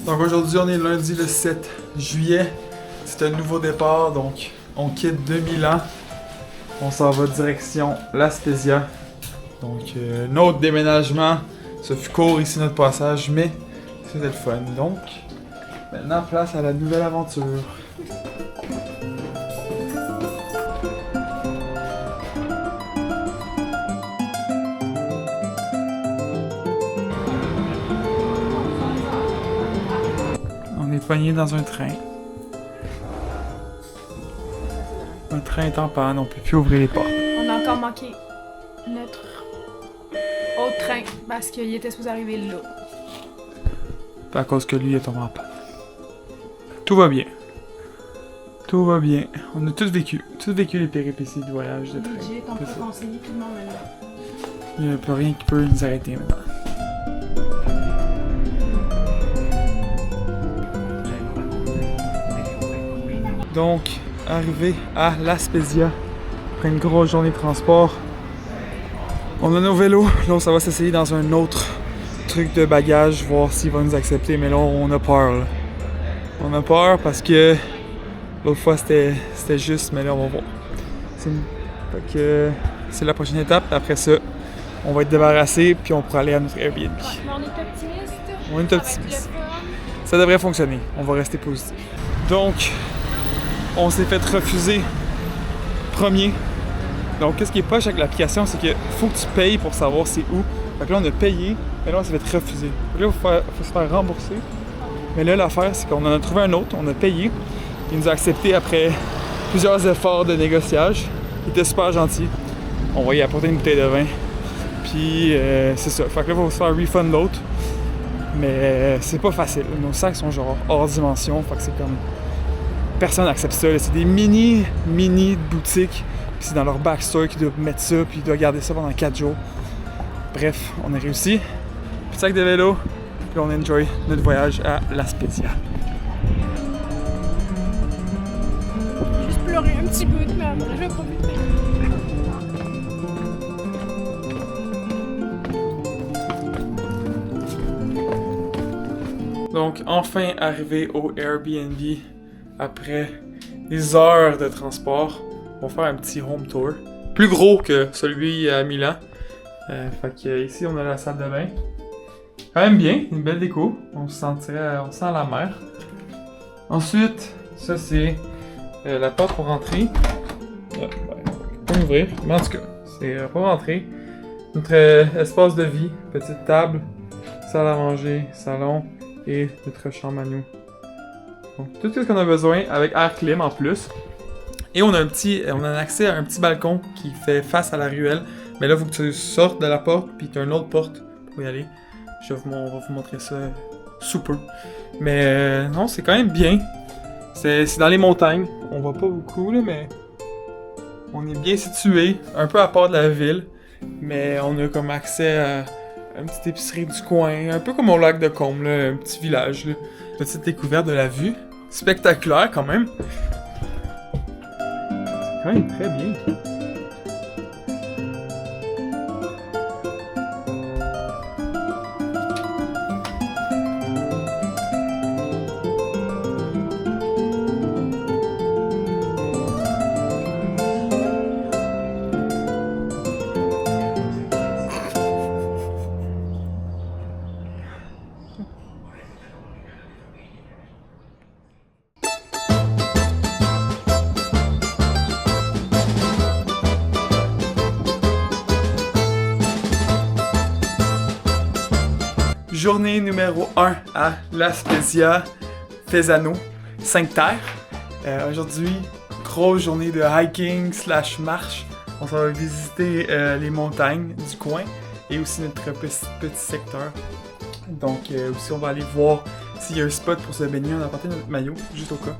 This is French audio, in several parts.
Donc aujourd'hui, on est lundi le 7 juillet. C'est un nouveau départ, donc on quitte 2000 ans. On s'en va direction La Spezia. Donc notre déménagement. Ce fut court ici notre passage, mais c'était le fun. Donc maintenant place à la nouvelle aventure. On est pogné dans un train. Le train est en panne, on peut plus ouvrir les portes. On a encore manqué notre autre train parce qu'il était supposé arriver là. À cause que lui est tombé en panne. Tout va bien. Tout va bien. On a tous vécu les péripéties du voyage de train. Legit, on peut conseiller tout le monde maintenant. Il n'y a plus rien qui peut nous arrêter maintenant. Donc, arrivé à La Spezia, après une grosse journée de transport, on a nos vélos. Là, ça va s'essayer dans un autre truc de bagage, voir s'il va nous accepter. Mais là, on a peur. Là. On a peur parce que l'autre fois, c'était juste, mais là, on va voir. Fait que c'est la prochaine étape. Après ça, on va être débarrassé, puis on pourra aller à notre Airbnb. Mais on est optimiste. On est optimiste. Ça devrait fonctionner. On va rester positif. Donc, on s'est fait refuser premier. Donc, qu'est-ce qui est poche avec l'application, c'est qu'il faut que tu payes pour savoir c'est où. Fait que là, on a payé, mais là, on s'est fait refuser. Fait que là, il faut se faire rembourser. Mais là, l'affaire, c'est qu'on en a trouvé un autre, on a payé. Il nous a accepté après plusieurs efforts de négociage. Il était super gentil. On va y apporter une bouteille de vin. Puis, c'est ça. Fait que là, il faut se faire refund l'autre. Mais c'est pas facile. Nos sacs sont genre hors dimension. Fait que c'est comme... Personne n'accepte ça. Là. C'est des mini boutiques. Puis c'est dans leur backstore qu'ils doivent mettre ça. Puis ils doivent garder ça pendant 4 jours. Bref, on a réussi. Petit sac de vélo. Puis on enjoy notre voyage à La Spezia. Juste pleurer un petit bout, mais après, je vais profiter. Donc, enfin arrivé au Airbnb après des heures de transport. On va faire un petit home tour. Plus gros que celui à Milan. Fait que ici, on a la salle de bain. Quand même bien, une belle déco. On sent la mer. Ensuite, ça c'est la porte pour rentrer. On peut ouvrir, mais en tout cas, c'est pour rentrer. Notre espace de vie, petite table, salle à manger, salon et notre chambre à nous. Donc tout ce qu'on a besoin avec air clim en plus. Et on a un accès à un petit balcon qui fait face à la ruelle. Mais là, il faut que tu sortes de la porte, puis tu as une autre porte pour y aller. On va vous montrer ça sous peu. Mais non, c'est quand même bien. C'est dans les montagnes. On va pas beaucoup, là, mais on est bien situé, un peu à part de la ville. Mais on a comme accès à une petite épicerie du coin, un peu comme au lac de Combe, là, un petit village. Là. Petite découverte de la vue. Spectaculaire quand même. C'est quand même très bien. Journée numéro 1 à La Spezia, Fesano, 5 terres. Aujourd'hui, grosse journée de hiking / marche. On s'en va visiter les montagnes du coin et aussi notre petit secteur. Donc aussi on va aller voir s'il y a un spot pour se baigner. On a apporté notre maillot, juste au cas.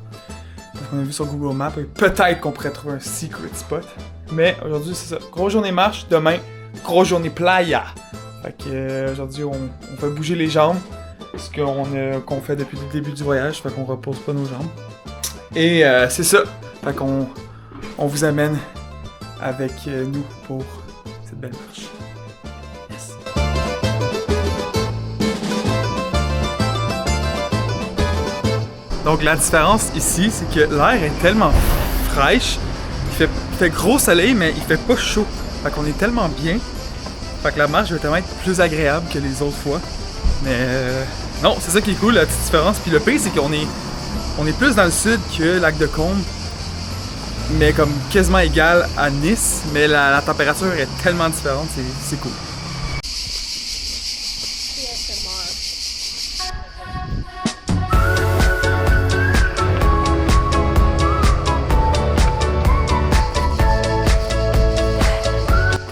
Parce qu'on a vu sur Google Maps et peut-être qu'on pourrait trouver un secret spot. Mais aujourd'hui c'est ça, grosse journée marche, demain, grosse journée playa. Fait que aujourd'hui, on fait bouger les jambes, ce qu'on fait depuis le début du voyage, fait qu'on repose pas nos jambes. Et c'est ça, fait qu'on vous amène avec nous pour cette belle marche. Yes. Donc la différence ici, c'est que l'air est tellement fraîche, il fait gros soleil, mais il fait pas chaud. Fait qu'on est tellement bien. Fait que la marche va tellement être plus agréable que les autres fois. Mais non, c'est ça qui est cool, la petite différence. Puis le pire, c'est qu'on est plus dans le sud que Lac-de-Combe, mais comme quasiment égal à Nice. Mais la température est tellement différente, c'est cool.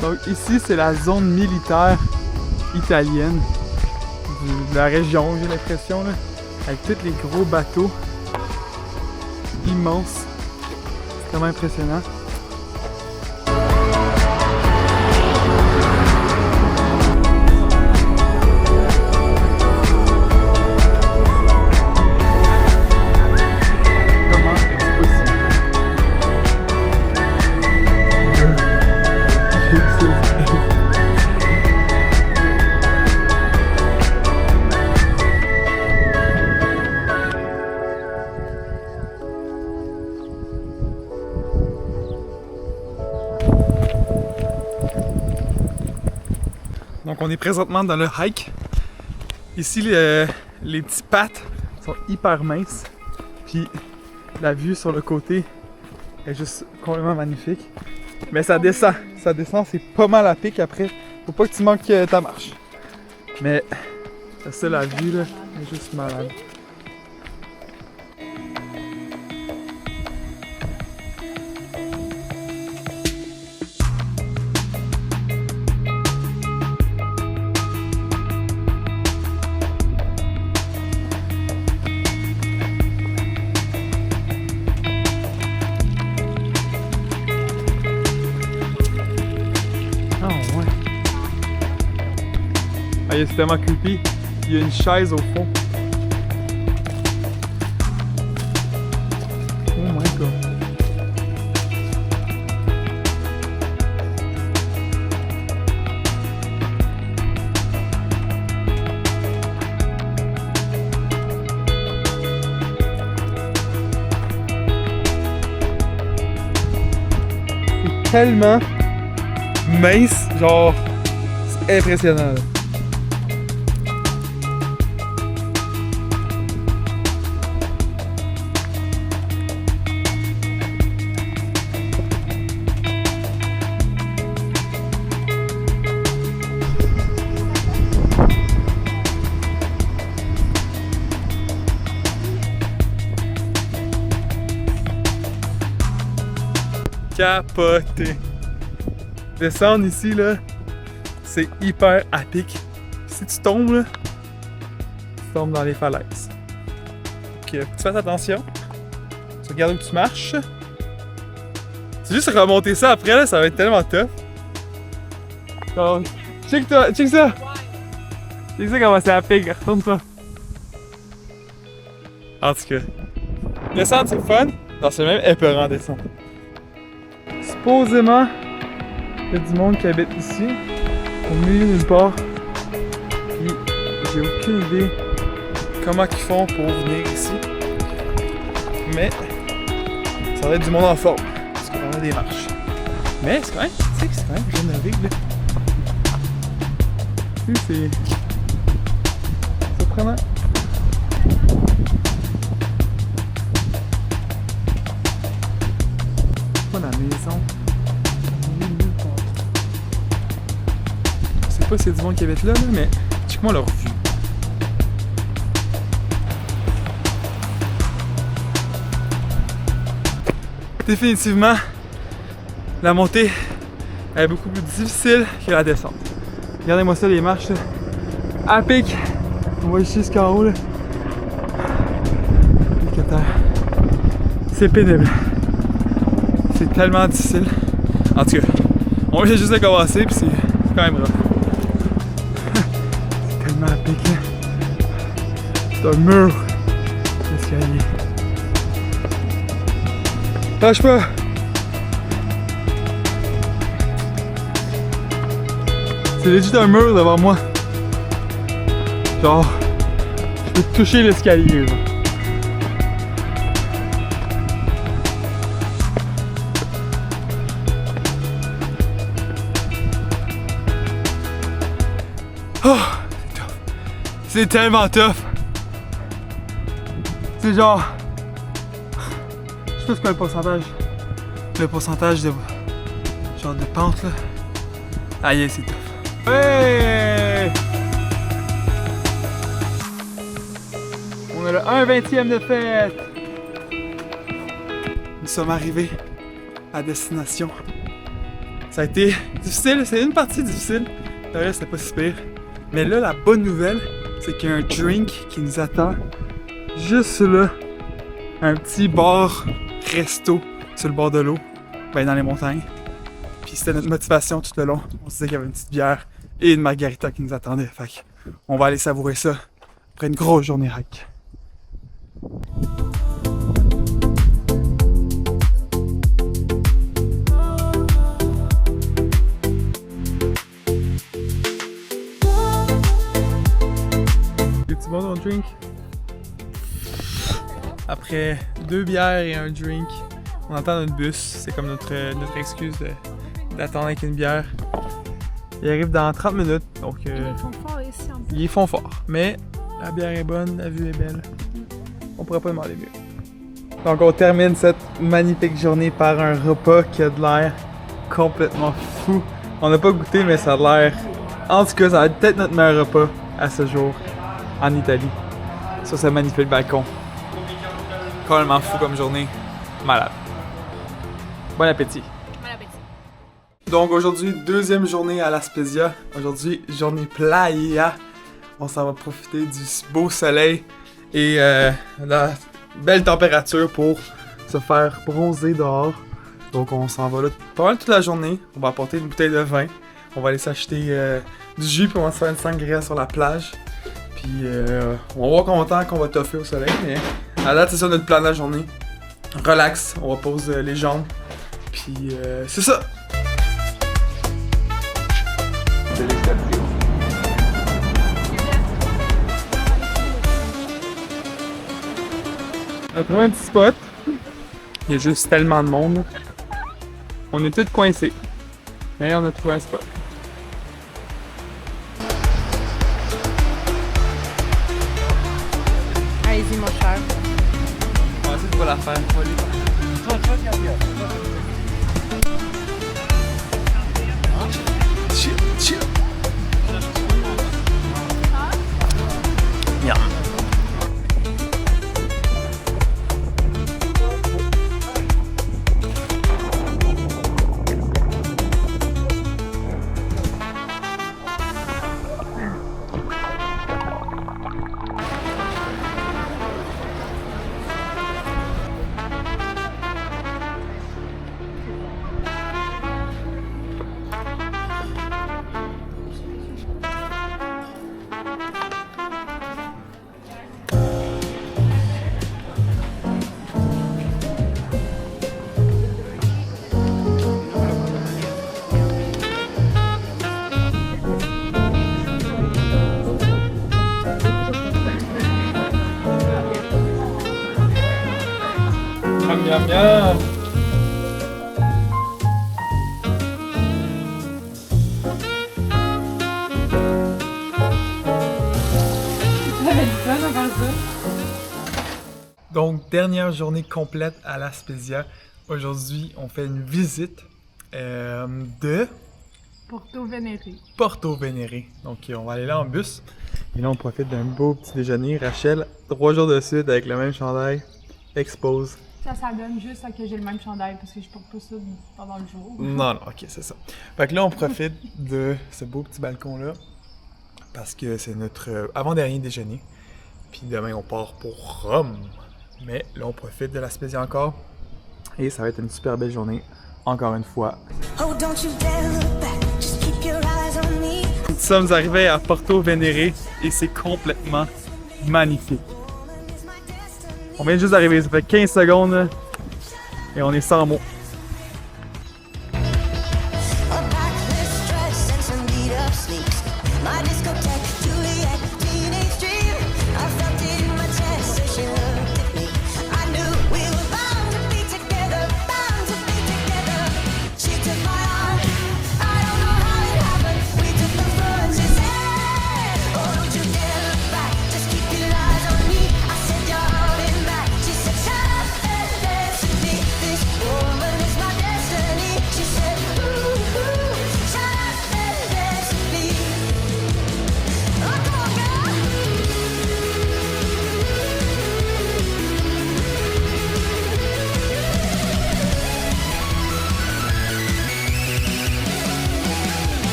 Donc ici, c'est la zone militaire italienne de la région, j'ai l'impression, là, avec tous les gros bateaux immenses. C'est vraiment impressionnant. Comment est-ce possible? Donc on est présentement dans le hike. Ici les petits pattes sont hyper minces. Puis la vue sur le côté est juste complètement magnifique. Mais ça descend, c'est pas mal à pic après. Faut pas que tu manques ta marche. Mais ça, la vue là, est juste malade. Ah, c'est tellement creepy. Il y a une chaise au fond. Oh my god. C'est tellement mince, genre, c'est impressionnant. Là. Capoté. Descendre ici, là, c'est hyper à pic. Si tu tombes, là, tu tombes dans les falaises. Donc, tu fais attention. Tu regardes où tu marches. C'est juste remonter ça après, là, ça va être tellement tough. Donc, check ça! Check ça comment c'est à pic, retourne-toi. En tout cas, descendre c'est fun. Non, c'est même épeurant descendre. Supposément, il y a du monde qui habite ici, au milieu d'une part. Puis, j'ai aucune idée comment ils font pour venir ici. Mais, ça va être du monde en forme, parce qu'on a des marches. Mais c'est quand même, tu sais que c'est quand même rénové, là. Tu sais, c'est surprenant. Pas la maison. Je sais pas s'il y a du monde qui habite là, mais check-moi leur vue. Définitivement, la montée est beaucoup plus difficile que la descente. Regardez-moi ça, les marches là. À pic. On va ici jusqu'en haut là. C'est pénible. C'est tellement difficile. En tout cas, on vient juste de commencer puis c'est quand même rough. C'est tellement à pic là. C'est un mur d'escalier. Lâche pas! C'est legit un mur devant moi. Genre, je peux toucher l'escalier là. C'est tellement tough. C'est genre... Je sais pas c'est quoi le pourcentage. Le pourcentage de... genre de pente là. Aïe, c'est tough. Ouais! On a le 1/20e de fête. Nous sommes arrivés à destination. Ça a été difficile, c'est une partie difficile. Le reste, c'était pas si pire. Mais là, la bonne nouvelle, c'est qu'il y a un drink qui nous attend juste là. Un petit bar resto sur le bord de l'eau, ben dans les montagnes. Puis c'était notre motivation tout le long. On se disait qu'il y avait une petite bière et une margarita qui nous attendait. Fait que on va aller savourer ça après une grosse journée hike. C'est bon ton drink? Après 2 bières et un drink, on attend notre bus. C'est comme notre excuse d'attendre avec une bière. Il arrive dans 30 minutes, donc... Ils font fort ici en plus. Ils font fort, mais la bière est bonne, la vue est belle. On pourrait pas demander mieux. Donc on termine cette magnifique journée par un repas qui a de l'air complètement fou. On n'a pas goûté, mais ça a l'air... En tout cas, ça va être peut-être notre meilleur repas à ce jour. En Italie, sur ce magnifique balcon. Complètement fou comme journée. Malade. Bon appétit. Bon appétit. Donc aujourd'hui, deuxième journée à La Spezia. Aujourd'hui, journée playa. On s'en va profiter du beau soleil et la belle température pour se faire bronzer dehors. Donc on s'en va là pendant toute la journée. On va apporter une bouteille de vin. On va aller s'acheter du jus puis on va se faire une sangria sur la plage. Puis on va voir combien de temps qu'on va toffer au soleil, mais à date c'est ça notre plan de la journée. Relax, on repose les jambes, puis c'est ça! On a trouvé un petit spot. Il y a juste tellement de monde. On est tous coincés. Mais on a trouvé un spot. Allez-y, mon cher. On va essayer de pas la faire. Chill, chill. Miam. Miam, miam, miam. Donc, dernière journée complète à La Spezia. Aujourd'hui, on fait une visite de Porto Venere. Porto Venere. Donc, on va aller là en bus. Et là, on profite d'un beau petit déjeuner. Rachel, 3 jours de suite avec le même chandail. Expose. Ça donne juste à que j'ai le même chandail parce que je porte pas ça pendant le jour. Non, non, ok, c'est ça. Fait que là, on profite de ce beau petit balcon-là parce que c'est notre avant-dernier déjeuner. Puis demain, on part pour Rome. Mais là, on profite de La Spezia encore. Et ça va être une super belle journée, encore une fois. Oh, don't you dare look back. Just keep your eyes on me. Nous sommes arrivés à Porto Venere et c'est complètement magnifique. On vient juste d'arriver, ça fait 15 secondes là, et on est sans mots.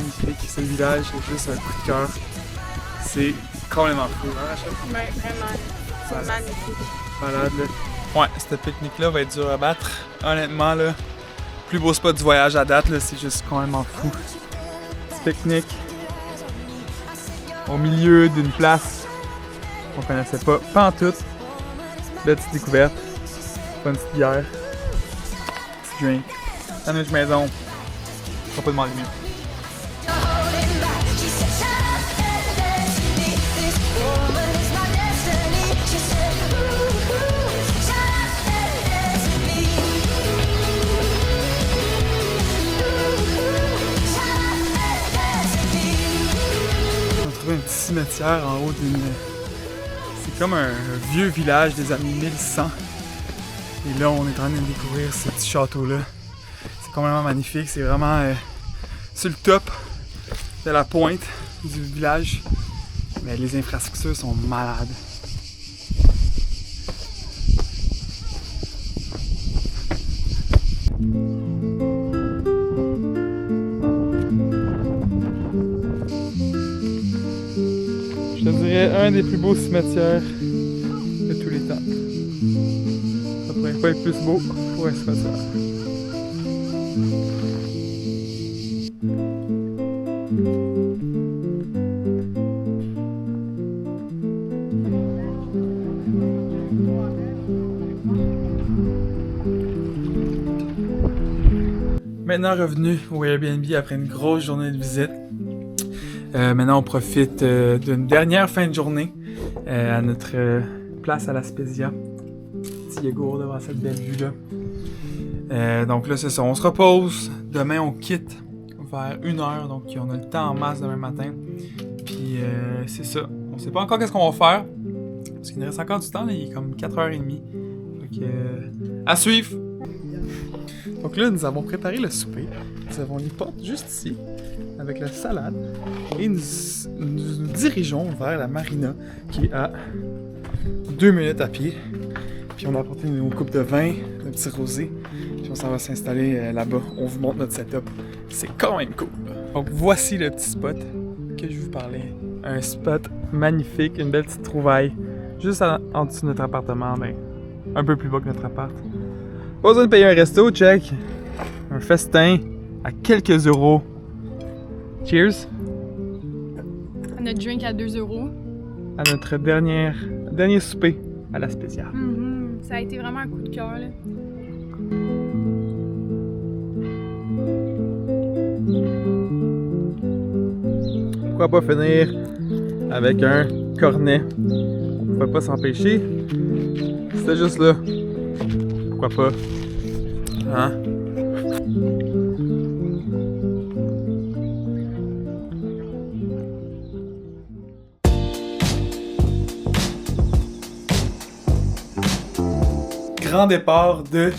magnifique. Ce village, c'est juste un coup de cœur. C'est complètement fou, hein, Rachel? Ouais, vraiment. C'est magnifique. Malade, là. Ouais, cette pique-nique-là va être dur à battre. Honnêtement, là, plus beau spot du voyage à date, là, c'est juste complètement fou. Petit pique-nique au milieu d'une place qu'on connaissait pas pantoute. Belle petite découverte. Pas une petite bière. Petit drink. Sandwich maison. On va pas demander mieux. On a trouvé un petit cimetière en haut d'une... C'est comme un vieux village des années 1100. Et là, on est en train de découvrir ce petit château-là. C'est complètement magnifique. C'est vraiment sur le top de la pointe du village. Mais les infrastructures sont malades. Je te dirais un des plus beaux cimetières de tous les temps. Ça pourrait pas être plus beau pour un cimetière. Maintenant revenu au Airbnb après une grosse journée de visite. Maintenant on profite d'une dernière fin de journée à notre place à la Spezia. Petit yogourt devant cette belle vue-là. Donc là c'est ça, on se repose. Demain on quitte vers 1h, donc on a le temps en masse demain matin. Puis c'est ça, on sait pas encore qu'est-ce qu'on va faire. Parce qu'il nous reste encore du temps, là, il est comme 4h30. Donc à suivre! Donc là, nous avons préparé le souper. Nous avons les portes juste ici, avec la salade. Et nous dirigeons vers la marina, qui est à 2 minutes à pied. Puis on a apporté nos coupes de vin, un petit rosé. Puis on s'en va s'installer là-bas. On vous montre notre setup. C'est quand même cool. Donc voici le petit spot que je vous parlais. Un spot magnifique, une belle petite trouvaille. Juste en dessous de notre appartement, ben, un peu plus bas que notre appart. Pas besoin de payer un resto, check. Un festin à quelques euros. Cheers. Notre drink à 2 euros. À notre dernier souper à la Spezia. Ça a été vraiment un coup de cœur, là. Pourquoi pas finir avec un cornet? On pouvait pas s'empêcher. C'était juste là. Pourquoi pas? Hein? Grand départ de...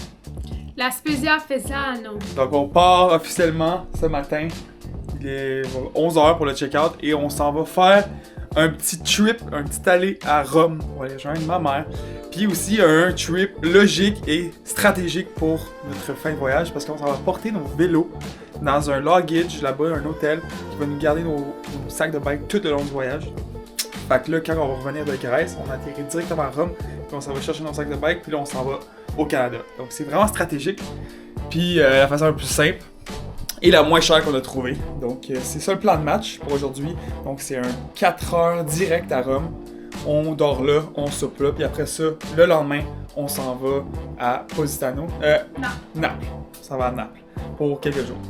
La Spezia Fesano. Donc on part officiellement ce matin. Il est 11h pour le check-out et on s'en va faire un petit trip, un petit aller à Rome. On va aller rejoindre ma mère. Puis aussi un trip logique et stratégique pour notre fin de voyage parce qu'on s'en va porter nos vélos dans un luggage là-bas, un hôtel qui va nous garder nos sacs de bike tout le long du voyage. Fait que là, quand on va revenir de Grèce, on atterrit directement à Rome, puis on s'en va chercher nos sacs de bike, puis là on s'en va au Canada. Donc c'est vraiment stratégique. Puis la façon la plus simple et la moins chère qu'on a trouvée. Donc c'est ça le plan de match pour aujourd'hui. Donc c'est un 4 heures direct à Rome. On dort là, on soupe là, puis après ça, le lendemain, on s'en va à Positano. Naples. On s'en va à Naples pour quelques jours.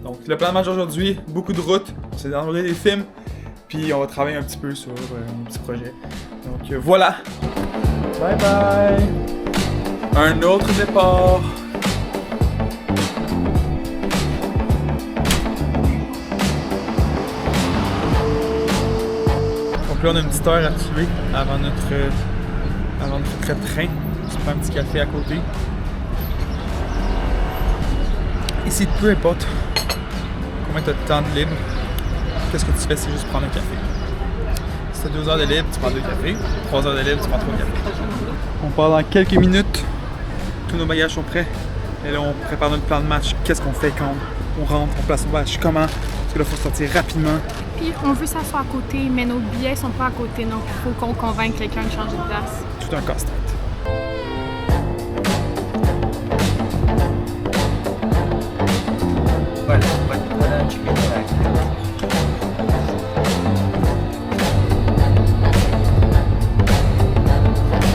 Donc le plan de match aujourd'hui, beaucoup de routes, on s'est downloadé des films, puis on va travailler un petit peu sur un petit projet. Donc voilà. Bye bye. Un autre départ. Donc là, on a une petite heure à tuer avant notre train. On se prend un petit café à côté. Ici, peu importe combien tu as de temps de libre, qu'est-ce que tu fais, c'est juste prendre un café. Si tu as 2 heures de libre, tu prends 2 cafés. 3 heures de libre, tu prends 3 cafés. On part dans quelques minutes. Tous nos bagages sont prêts. Et là, on prépare notre plan de match. Qu'est-ce qu'on fait quand on rentre, on place nos bagages, comment. Parce que là, il faut sortir rapidement. Puis on veut s'asseoir à côté, mais nos billets sont pas à côté, donc il faut qu'on convainque quelqu'un de changer de place. Tout un casse-tête. Voilà, tu mets dans la...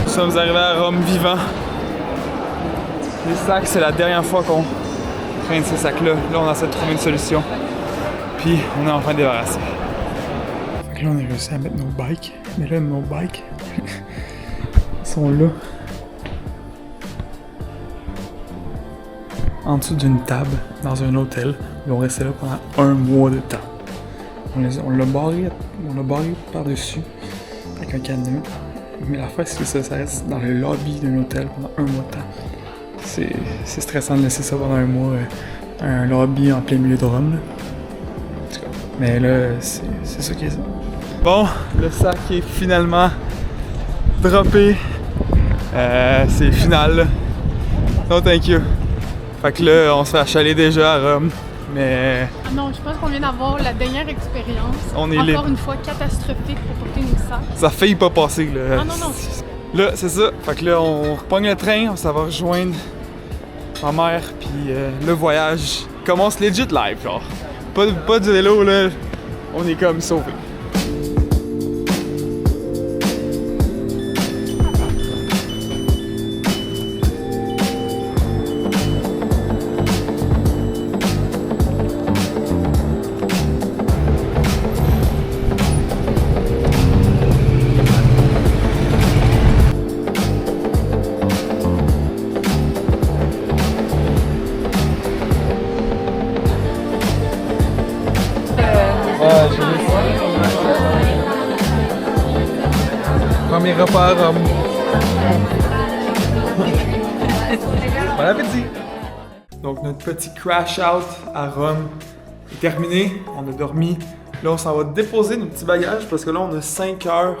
Nous sommes arrivés à Rome vivants. Les sacs, c'est la dernière fois qu'on traîne ces sacs-là. Là, on essaie de trouver une solution. Puis, on est enfin débarrassé. Fait que là, on a réussi à mettre nos bikes. Mais là, nos bikes, ils sont là. En dessous d'une table, dans un hôtel. Ils vont rester là pendant 1 mois de temps. On l'a barré par-dessus avec un cadenas. Mais l'affaire, c'est que ça reste dans le lobby d'un hôtel pendant 1 mois de temps. C'est stressant de laisser ça pendant 1 mois, un lobby en plein milieu de Rome. Là. En tout cas, mais là, c'est ça qui est ça. Bon, le sac est finalement droppé. C'est final. Là. No thank you. Fait que là, on se fait achaler déjà à Rome. Mais. Ah non, je pense qu'on vient d'avoir la dernière expérience. On est encore une fois catastrophique pour porter nos sacs. Ça a failli pas passer, là. Ah non, non. Là, c'est ça. Fait que là, on repogne le train, ça va rejoindre ma mère, puis le voyage commence legit live, genre. Pas de vélo, là. On est comme sauvés. Premier repas à Rome. Bon appétit! Donc notre petit crash out à Rome est terminé. On a dormi. Là on s'en va déposer nos petits bagages parce que là on a 5 heures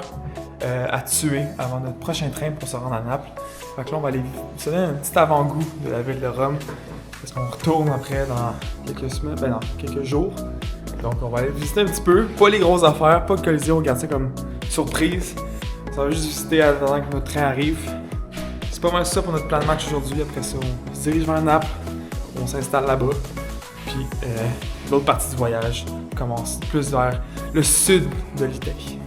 à tuer avant notre prochain train pour se rendre à Naples. Fait que là on va aller se donner un petit avant-goût de la ville de Rome. Parce qu'on retourne après dans quelques semaines, dans quelques jours. Donc on va aller visiter un petit peu, pas les grosses affaires, pas le Colisée, on regarde ça comme surprise. Ça va juste visiter avant que notre train arrive. C'est pas mal ça pour notre plan de match aujourd'hui. Après ça, on se dirige vers Naples, on s'installe là-bas. Puis l'autre partie du voyage commence plus vers le sud de l'Italie.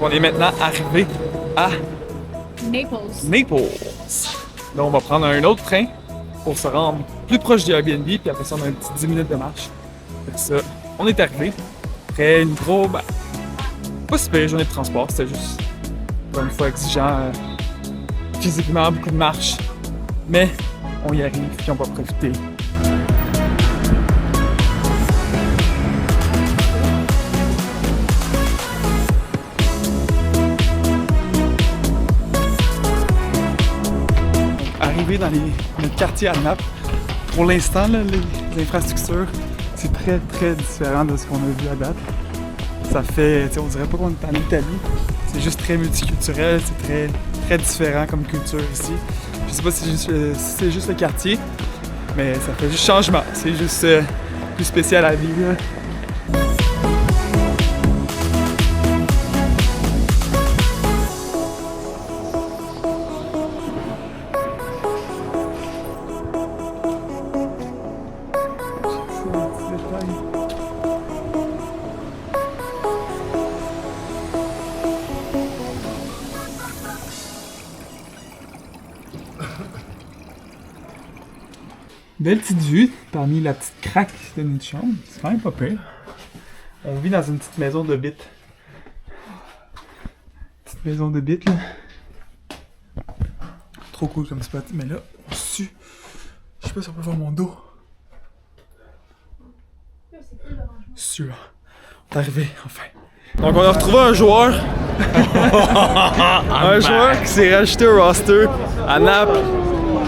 On est maintenant arrivé à Naples. Là, on va prendre un autre train pour se rendre plus proche du Airbnb, puis après ça, on a un petit 10 minutes de marche. Après ça, on est arrivé. Après une grosse, pas super journée de transport, c'était juste, une fois exigeant physiquement, beaucoup de marche. Mais on y arrive, puis on va profiter. Arrivé dans notre quartier à Naples. Pour l'instant, les infrastructures, c'est très très différent de ce qu'on a vu à date. Ça fait, on dirait pas qu'on est en Italie. C'est juste très multiculturel, c'est très très différent comme culture ici. Je sais pas si c'est juste le quartier, mais ça fait juste changement. C'est juste plus spécial à vivre. Belle petite vue parmi la petite craque de notre chambre. C'est quand même pas pire. On vit dans une petite maison de bits. Petite maison de bits là. Trop cool comme spot. Mais là, au-dessus, je sais pas si on peut voir mon dos. Sûr. On est arrivé, enfin. Donc, on a retrouvé un joueur. Un joueur qui s'est rajouté au roster à Naples.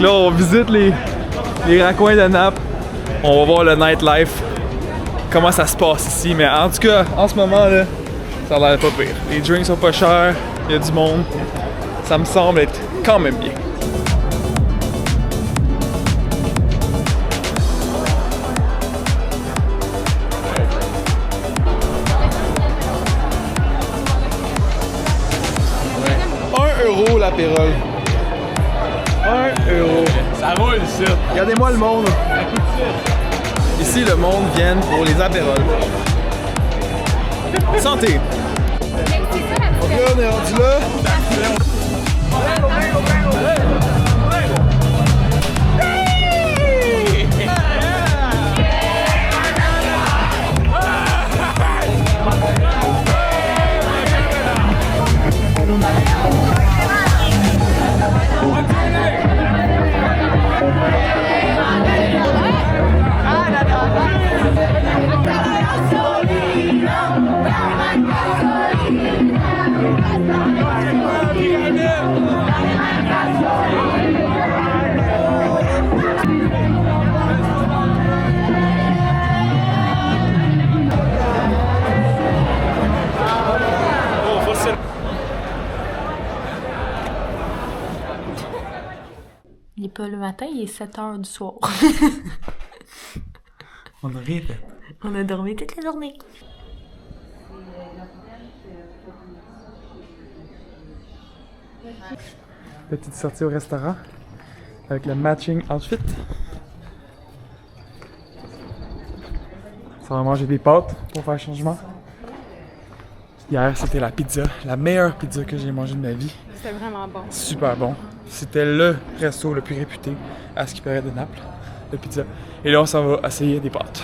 Là, on visite les raccoins de Naples. On va voir le nightlife. Comment ça se passe ici. Mais en tout cas, en ce moment, là, ça a l'air pas pire. Les drinks sont pas chers. Il y a du monde. Ça me semble être quand même bien. €1 l'apérole. 1 €. Ça roule, ça. Regardez-moi le monde. Ici, le monde vient pour les apéroles. Santé! Donc là, on est rendu là. Il est pas le matin, il est 7h du soir. On a rien fait. On a dormi toute la journée. Petite sortie au restaurant avec le matching outfit. Ça va manger des pâtes pour faire changement. Hier, c'était la pizza, la meilleure pizza que j'ai mangée de ma vie. C'était vraiment bon. Super bon. C'était le resto le plus réputé à ce qui paraît de Naples, de pizza. Et là, on s'en va essayer des pâtes.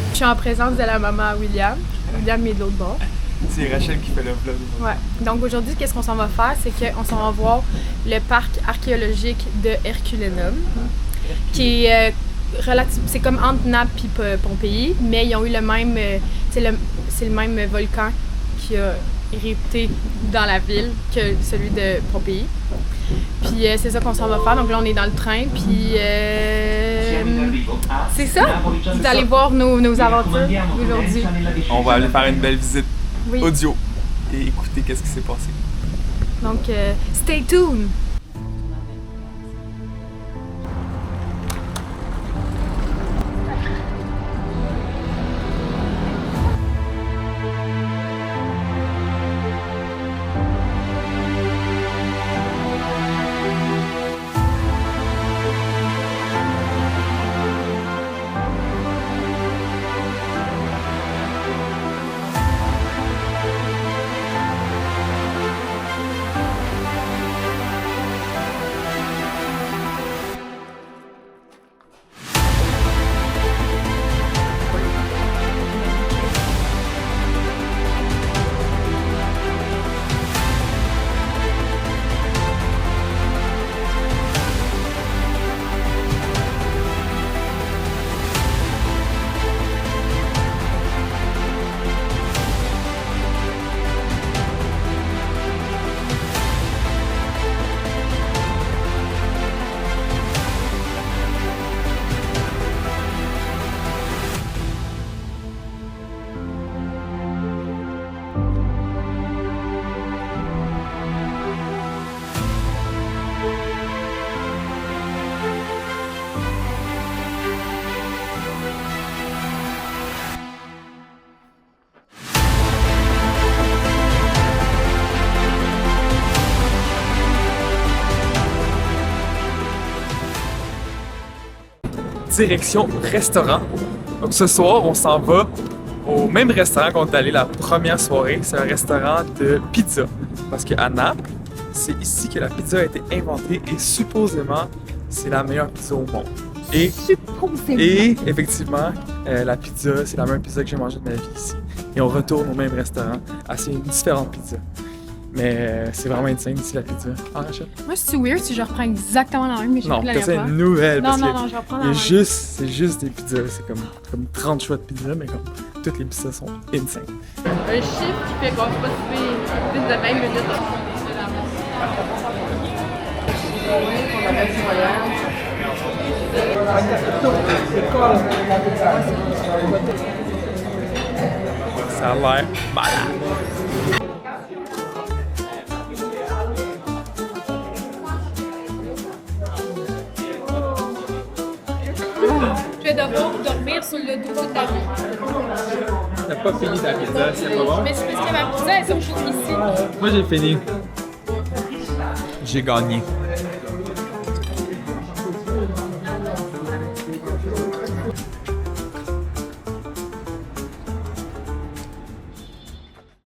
Je suis en présence de la maman à William. William est de l'autre bord. C'est Rachel qui fait le vlog. Ouais. Donc aujourd'hui, qu'est-ce qu'on s'en va faire? C'est qu'on s'en va voir le parc archéologique de Herculaneum, qui est c'est comme entre Naples et Pompéi, mais ils ont eu le même, c'est le même volcan qui a érupté dans la ville que celui de Pompéi. Puis c'est ça qu'on s'en va faire. Donc là, on est dans le train, puis c'est ça. Vous allez voir nos aventures aujourd'hui. On va aller faire une belle visite Oui. audio et écouter qu'est-ce qui s'est passé. Donc, stay tuned! Direction restaurant. Donc ce soir, on s'en va au même restaurant qu'on est allé la première soirée. C'est un restaurant de pizza. Parce qu'à Naples, c'est ici que la pizza a été inventée et supposément, c'est la meilleure pizza au monde. Et effectivement, la pizza, c'est la meilleure pizza que j'ai mangée de ma vie ici. Et on retourne au même restaurant, à ces différentes pizzas. Mais c'est vraiment insane ici la pizza. Ah, Rachel? Moi, c'est weird si je reprends exactement la même, mais je Non, sais t'as plus une nouvelle. Non, parce non, que non, je reprends la il y a même. c'est juste des pizzas. C'est comme 30 choix de pizza, mais comme toutes les pizzas sont insane. Un chiffre qui fait qu'on peut pas trouver vite de 20 minutes. Ça a l'air malade. Je vais devoir dormir sur le dos de ta vie. T'as pas fini ta pizza, c'est pas bon? Mais c'est parce que ma pizza, elle se trouve ici. Moi j'ai fini. J'ai gagné.